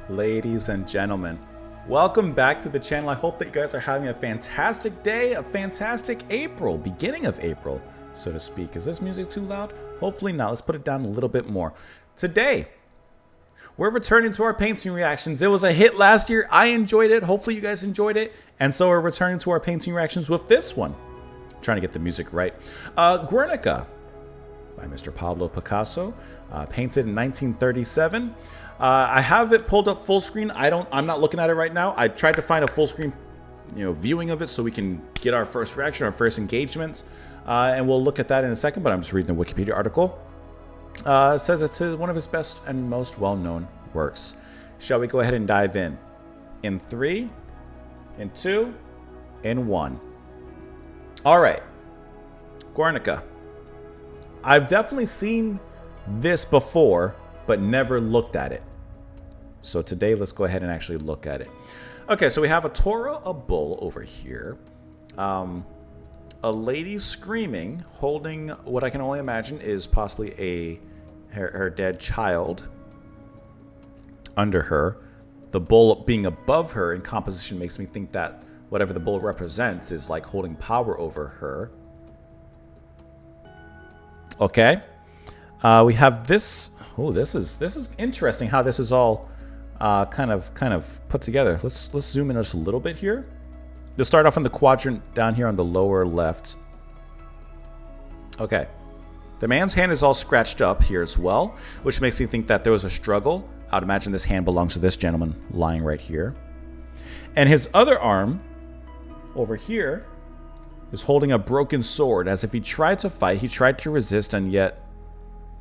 Ladies and gentlemen, welcome back to the channel. I hope that you guys are having a fantastic day, a fantastic April, beginning of April, so to speak. Is this music too loud? Hopefully not. Let's put it down a little bit more. Today, we're returning to our painting reactions. It was a hit last year. I enjoyed it. Hopefully you guys enjoyed it. And so we're returning to our painting reactions with this one. I'm trying to get the music right. Guernica by Mr. Pablo Picasso, painted in 1937. I have it pulled up full screen. I'm not looking at it right now. I tried to find a full screen, viewing of it so we can get our first reaction, our first engagements, and we'll look at that in a second. But I'm just reading the Wikipedia article. It says it's one of his best and most well-known works. Shall we go ahead and dive in? In 3, in 2, in 1. All right, Guernica. I've definitely seen this before, but never looked at it. So today, let's go ahead and actually look at it. Okay, so we have a Torah, a bull over here. A lady screaming, holding what I can only imagine is possibly her dead child under her. The bull being above her in composition makes me think that whatever the bull represents is like holding power over her. Okay. We have this. Oh, this is interesting how this is all kind of put together. Let's zoom in just a little bit here. Let's start off in the quadrant down here on the lower left. Okay. The man's hand is all scratched up here as well, which makes me think that there was a struggle. I would imagine this hand belongs to this gentleman lying right here. And his other arm over here is holding a broken sword, as if he tried to fight, he tried to resist, and yet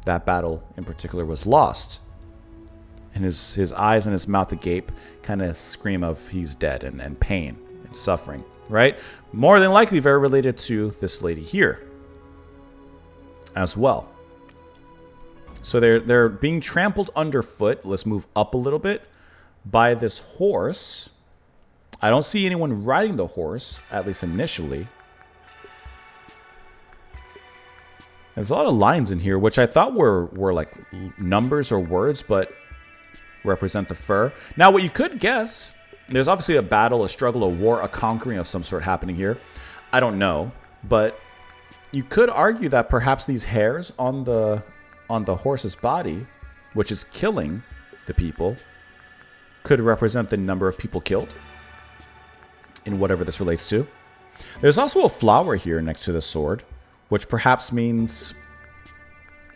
that battle in particular was lost. And his eyes and his mouth agape kind of scream of he's dead and pain and suffering, right? More than likely very related to this lady here as well. So they're being trampled underfoot. Let's move up a little bit by this horse. I don't see anyone riding the horse, at least initially. There's a lot of lines in here, which I thought were like numbers or words, but represent the fur. Now, what you could guess, there's obviously a battle, a struggle, a war, a conquering of some sort happening here. I don't know, but you could argue that perhaps these hairs on the horse's body, which is killing the people, could represent the number of people killed in whatever this relates to. There's also a flower here next to the sword, which perhaps means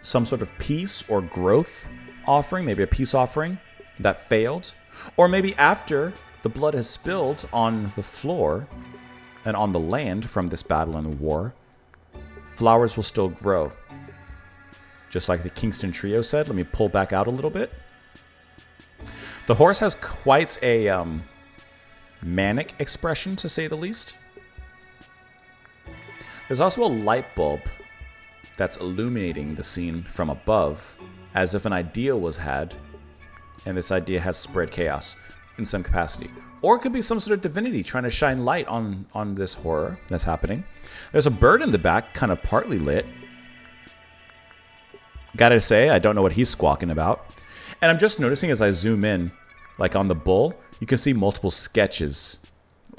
some sort of peace or growth offering, maybe a peace offering that failed. Or maybe after the blood has spilled on the floor and on the land from this battle and war, flowers will still grow. Just like the Kingston Trio said. Let me pull back out a little bit. The horse has quite a manic expression, to say the least. There's also a light bulb that's illuminating the scene from above, as if an idea was had, and this idea has spread chaos in some capacity. Or it could be some sort of divinity trying to shine light on this horror that's happening. There's a bird in the back, kind of partly lit. Gotta say, I don't know what he's squawking about. And I'm just noticing as I zoom in, like on the bull, you can see multiple sketches,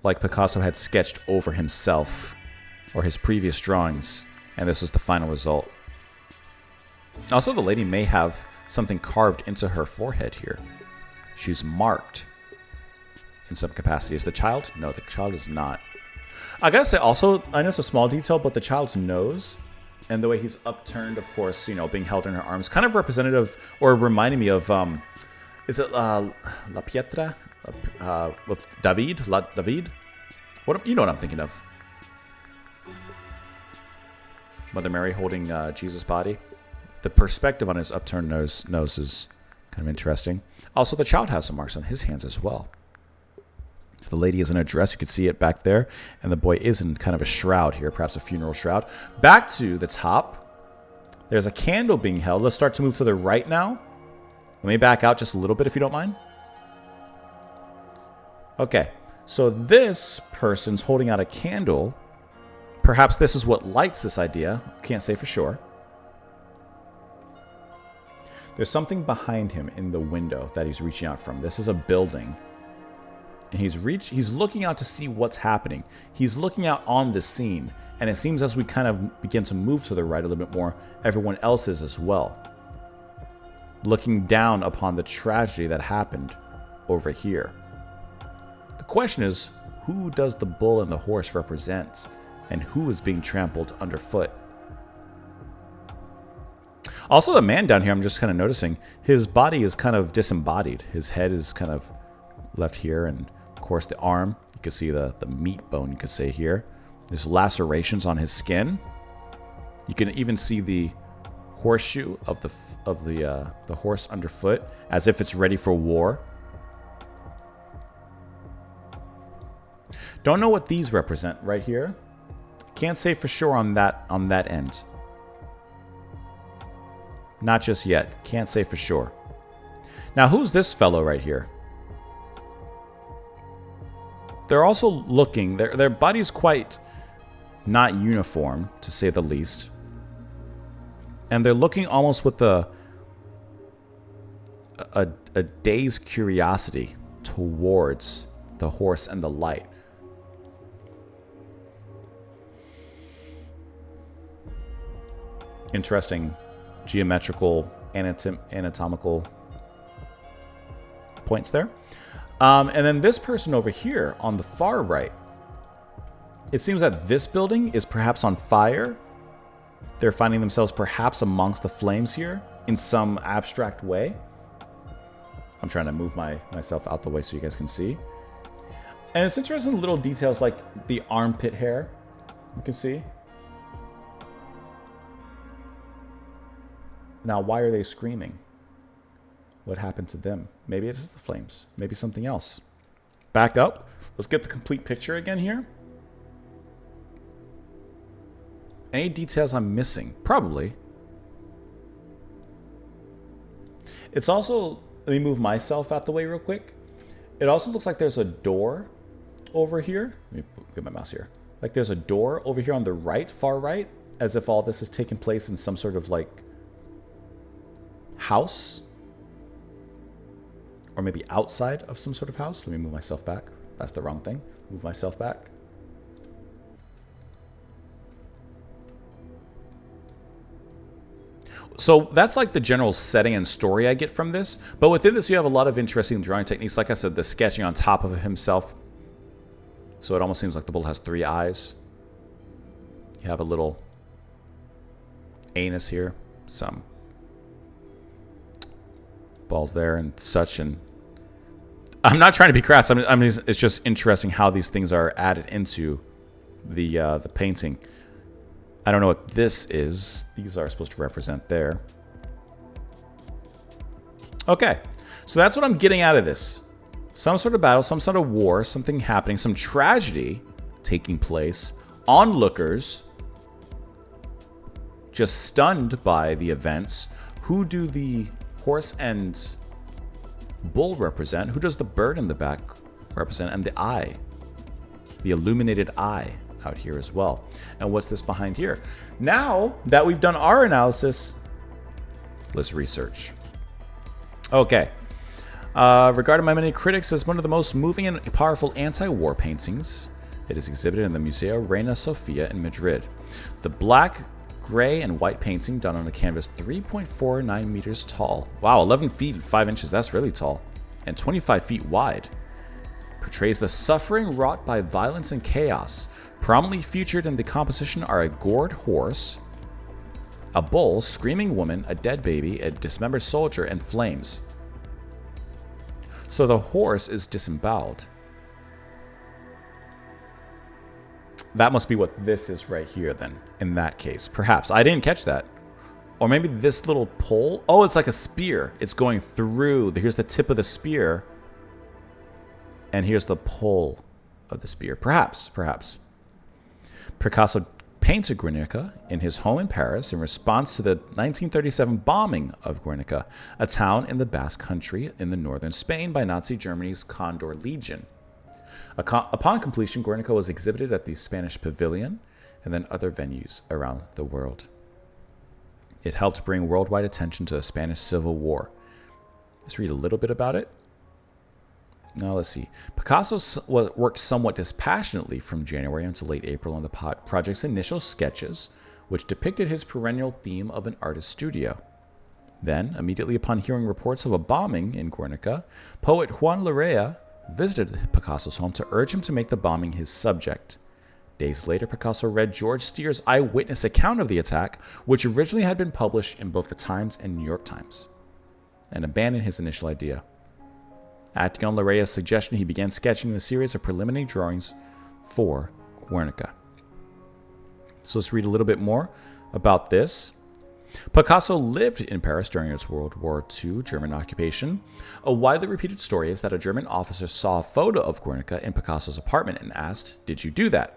like Picasso had sketched over himself or his previous drawings, and this was the final result. Also, the lady may have something carved into her forehead here. She's marked in some capacity. Is the child? No, the child is not. I gotta say also, I know it's a small detail, but the child's nose and the way he's upturned, of course, being held in her arms, kind of representative or reminding me of, is it La Pietra? With David? David? You know what I'm thinking of. Mother Mary holding Jesus' body. The perspective on his upturned nose is kind of interesting. Also, the child has some marks on his hands as well. The lady is in a dress. You can see it back there. And the boy is in kind of a shroud here, perhaps a funeral shroud. Back to the top. There's a candle being held. Let's start to move to the right now. Let me back out just a little bit if you don't mind. Okay. So this person's holding out a candle. Perhaps this is what lights this idea. Can't say for sure. There's something behind him in the window that he's reaching out from. This is a building. And he's looking out to see what's happening. He's looking out on the scene. And it seems as we kind of begin to move to the right a little bit more, everyone else is as well. Looking down upon the tragedy that happened over here. The question is, who does the bull and the horse represent? And who is being trampled underfoot? Also, the man down here, I'm just kind of noticing, his body is kind of disembodied. His head is kind of left here, and of course the arm, you can see the meat bone, you could say here. There's lacerations on his skin. You can even see the horseshoe of the horse underfoot, as if it's ready for war. Don't know what these represent right here. Can't say for sure on that end. Not just yet. Can't say for sure. Now, who's this fellow right here? They're also looking. Their body's quite not uniform, to say the least. And they're looking almost with a dazed curiosity towards the horse and the light. Interesting geometrical, anatomical points there. And then this person over here on the far right, it seems that this building is perhaps on fire. They're finding themselves perhaps amongst the flames here in some abstract way. I'm trying to move myself out the way so you guys can see. And it's interesting little details like the armpit hair. You can see. Now, why are they screaming? What happened to them? Maybe it is the flames. Maybe something else. Back up. Let's get the complete picture again here. Any details I'm missing? Probably. It's also... Let me move myself out the way real quick. It also looks like there's a door over here. Let me get my mouse here. Like there's a door over here on the right, far right. As if all this is taking place in some sort of like... house, or maybe outside of some sort of house. Let me move myself back. That's the wrong thing. Move myself back. So that's like the general setting and story I get from this. But within this, you have a lot of interesting drawing techniques. Like I said, the sketching on top of himself. So it almost seems like the bull has 3 eyes. You have a little anus here. Some balls there and such, and I'm not trying to be crass. I mean, it's just interesting how these things are added into the painting. I don't know what this is. These are supposed to represent there. Okay, so that's what I'm getting out of this. Some sort of battle, some sort of war, something happening, some tragedy taking place. Onlookers just stunned by the events. Who do the horse and bull represent? Who does the bird in the back represent? And the eye, the illuminated eye out here as well. And what's this behind here? Now that we've done our analysis, let's research. Okay. Regarded by many critics as one of the most moving and powerful anti-war paintings, it is exhibited in the Museo Reina Sofia in Madrid. The black, gray, and white painting done on a canvas 3.49 meters tall. Wow, 11 feet and 5 inches, that's really tall. And 25 feet wide. Portrays the suffering wrought by violence and chaos. Prominently featured in the composition are a gored horse, a bull, screaming woman, a dead baby, a dismembered soldier, and flames. So the horse is disemboweled. That must be what this is right here then, in that case. Perhaps. I didn't catch that. Or maybe this little pole. Oh, it's like a spear. It's going through. Here's the tip of the spear. And here's the pole of the spear. Perhaps. Picasso painted Guernica in his home in Paris in response to the 1937 bombing of Guernica, a town in the Basque Country in the northern Spain by Nazi Germany's Condor Legion. Upon completion, Guernica was exhibited at the Spanish Pavilion and then other venues around the world. It helped bring worldwide attention to the Spanish Civil War. Let's read a little bit about it. Now let's see. Picasso worked somewhat dispassionately from January until late April on the project's initial sketches, which depicted his perennial theme of an artist studio. Then, immediately upon hearing reports of a bombing in Guernica, poet Juan Larrea visited Picasso's home to urge him to make the bombing his subject. Days later, Picasso read George Steere's eyewitness account of the attack, which originally had been published in both the Times and New York Times, and abandoned his initial idea. Acting on Larrea's suggestion, he began sketching a series of preliminary drawings for Guernica. So let's read a little bit more about this. Picasso lived in Paris during its World War II German occupation. A widely repeated story is that a German officer saw a photo of Guernica in Picasso's apartment and asked, "Did you do that?"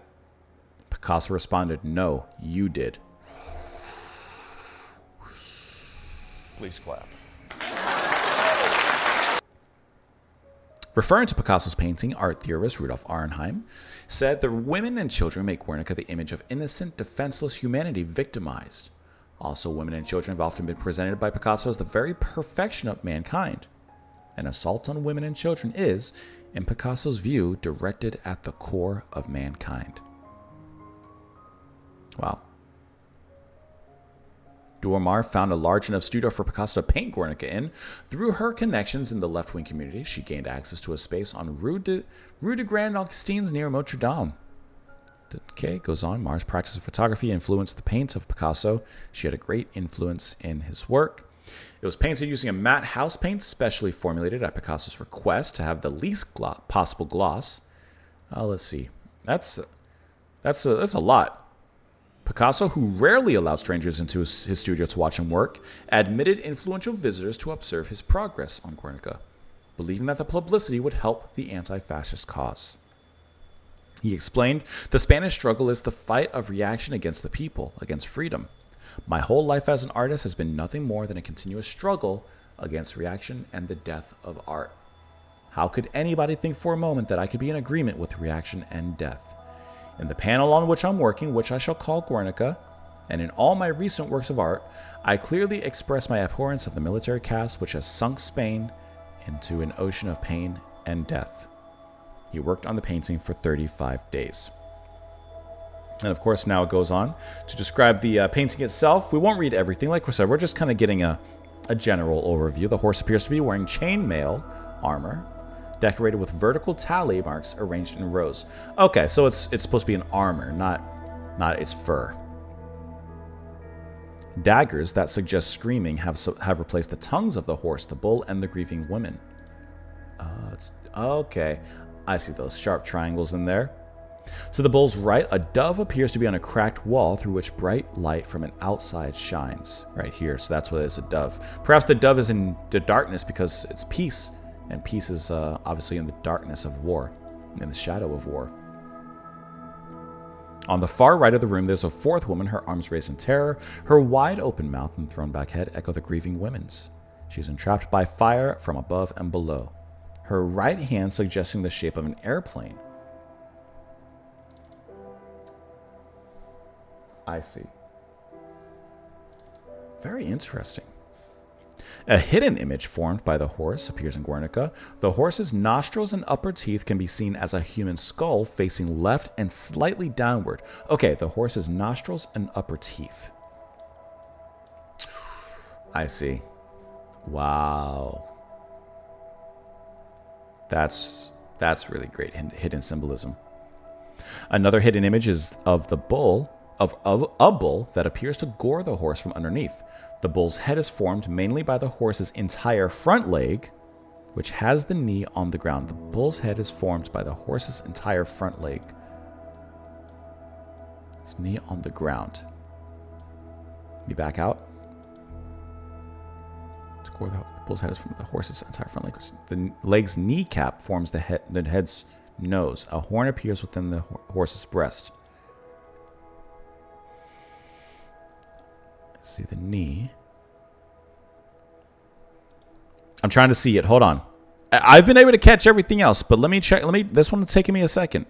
Picasso responded, "No, you did." Please clap. Referring to Picasso's painting, art theorist Rudolf Arnheim said, "The women and children make Guernica the image of innocent, defenseless humanity victimized. Also, women and children have often been presented by Picasso as the very perfection of mankind. An assault on women and children is, in Picasso's view, directed at the core of mankind." Wow. Duhamar found a large enough studio for Picasso to paint Guernica in. Through her connections in the left-wing community, she gained access to a space on Rue de Grand Augustins near Notre Dame. Okay, goes on. Mars' practice of photography influenced the paint of Picasso. She had a great influence in his work. It was painted using a matte house paint specially formulated at Picasso's request to have the least possible gloss. Let's see. That's a lot. Picasso, who rarely allowed strangers into his studio to watch him work, admitted influential visitors to observe his progress on Guernica, believing that the publicity would help the anti-fascist cause. He explained, "The Spanish struggle is the fight of reaction against the people, against freedom. My whole life as an artist has been nothing more than a continuous struggle against reaction and the death of art. How could anybody think for a moment that I could be in agreement with reaction and death? In the panel on which I'm working, which I shall call Guernica, and in all my recent works of art, I clearly express my abhorrence of the military caste which has sunk Spain into an ocean of pain and death." He worked on the painting for 35 days. And of course, now it goes on to describe the painting itself. We won't read everything. Like we said, we're just kind of getting a general overview. The horse appears to be wearing chainmail armor, decorated with vertical tally marks arranged in rows. Okay, so it's supposed to be an armor, not its fur. Daggers that suggest screaming have replaced the tongues of the horse, the bull, and the grieving women. Okay, I see those sharp triangles in there. To the bull's right, a dove appears to be on a cracked wall through which bright light from an outside shines. Right here, so that's what it is, a dove. Perhaps the dove is in the darkness because it's peace. And peace is obviously in the darkness of war, in the shadow of war. On the far right of the room, there's a fourth woman, her arms raised in terror. Her wide open mouth and thrown back head echo the grieving women's. She is entrapped by fire from above and below, her right hand suggesting the shape of an airplane. I see. Very interesting. A hidden image formed by the horse appears in Guernica. The horse's nostrils and upper teeth can be seen as a human skull facing left and slightly downward. Okay, the horse's nostrils and upper teeth. I see. Wow. That's really great hidden symbolism. Another hidden image is of the bull, of a bull that appears to gore the horse from underneath. The bull's head is formed mainly by the horse's entire front leg, which has the knee on the ground. The bull's head is formed by the horse's entire front leg. His knee on the ground. Let me back out. The bull's head is from the horse's entire front leg. The leg's kneecap forms the head's nose. A horn appears within the horse's breast. See the knee. I'm trying to see it. Hold on. I've been able to catch everything else, but let me check. This one is taking me a second.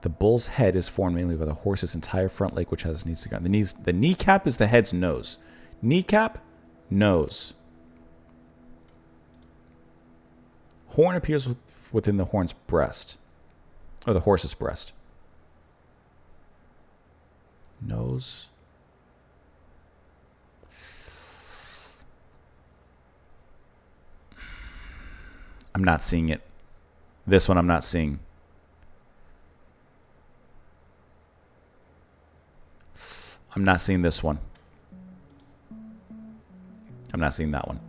The bull's head is formed mainly by the horse's entire front leg, which has knees to ground. The kneecap is the head's nose. Kneecap, nose. Horn appears within the horn's breast, or the horse's breast. Nose. I'm not seeing it. This one I'm not seeing. I'm not seeing this one. I'm not seeing that one.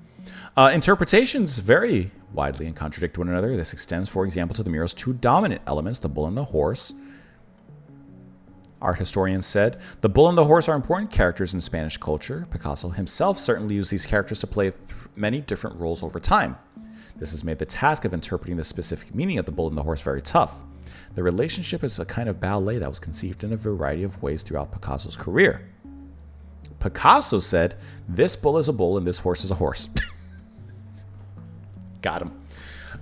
Interpretations vary widely and contradict one another. This extends, for example, to the mural's two dominant elements, the bull and the horse. Art historians said, the bull and the horse are important characters in Spanish culture. Picasso himself certainly used these characters to play many different roles over time. This has made the task of interpreting the specific meaning of the bull and the horse very tough. The relationship is a kind of ballet that was conceived in a variety of ways throughout Picasso's career. Picasso said, this bull is a bull and this horse is a horse. Got him.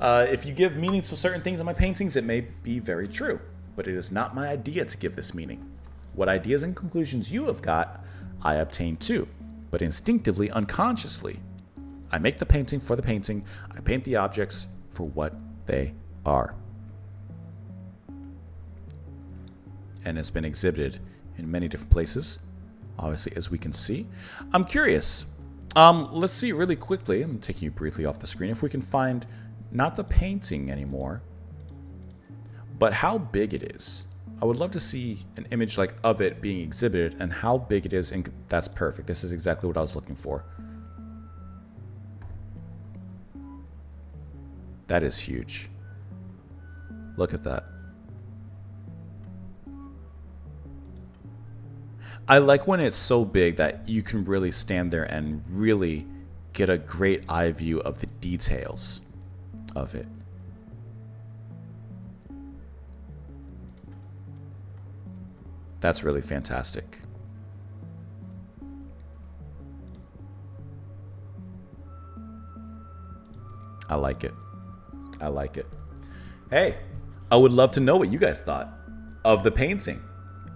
If you give meaning to certain things in my paintings, it may be very true, but it is not my idea to give this meaning. What ideas and conclusions you have got, I obtain too, but instinctively, unconsciously. I make the painting for the painting. I paint the objects for what they are. And it's been exhibited in many different places, obviously, as we can see. I'm curious. Let's see really quickly. I'm taking you briefly off the screen. If we can find not the painting anymore, but how big it is. I would love to see an image like of it being exhibited and how big it is. And that's perfect. This is exactly what I was looking for. That is huge. Look at that. I like when it's so big that you can really stand there and really get a great eye view of the details of it. That's really fantastic. I like it. I like it. Hey, I would love to know what you guys thought of the painting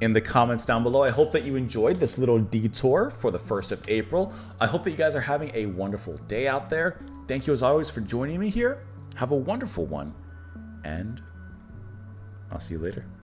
in the comments down below. I hope that you enjoyed this little detour for the 1st of April. I hope that you guys are having a wonderful day out there. Thank you as always for joining me here. Have a wonderful one, and I'll see you later.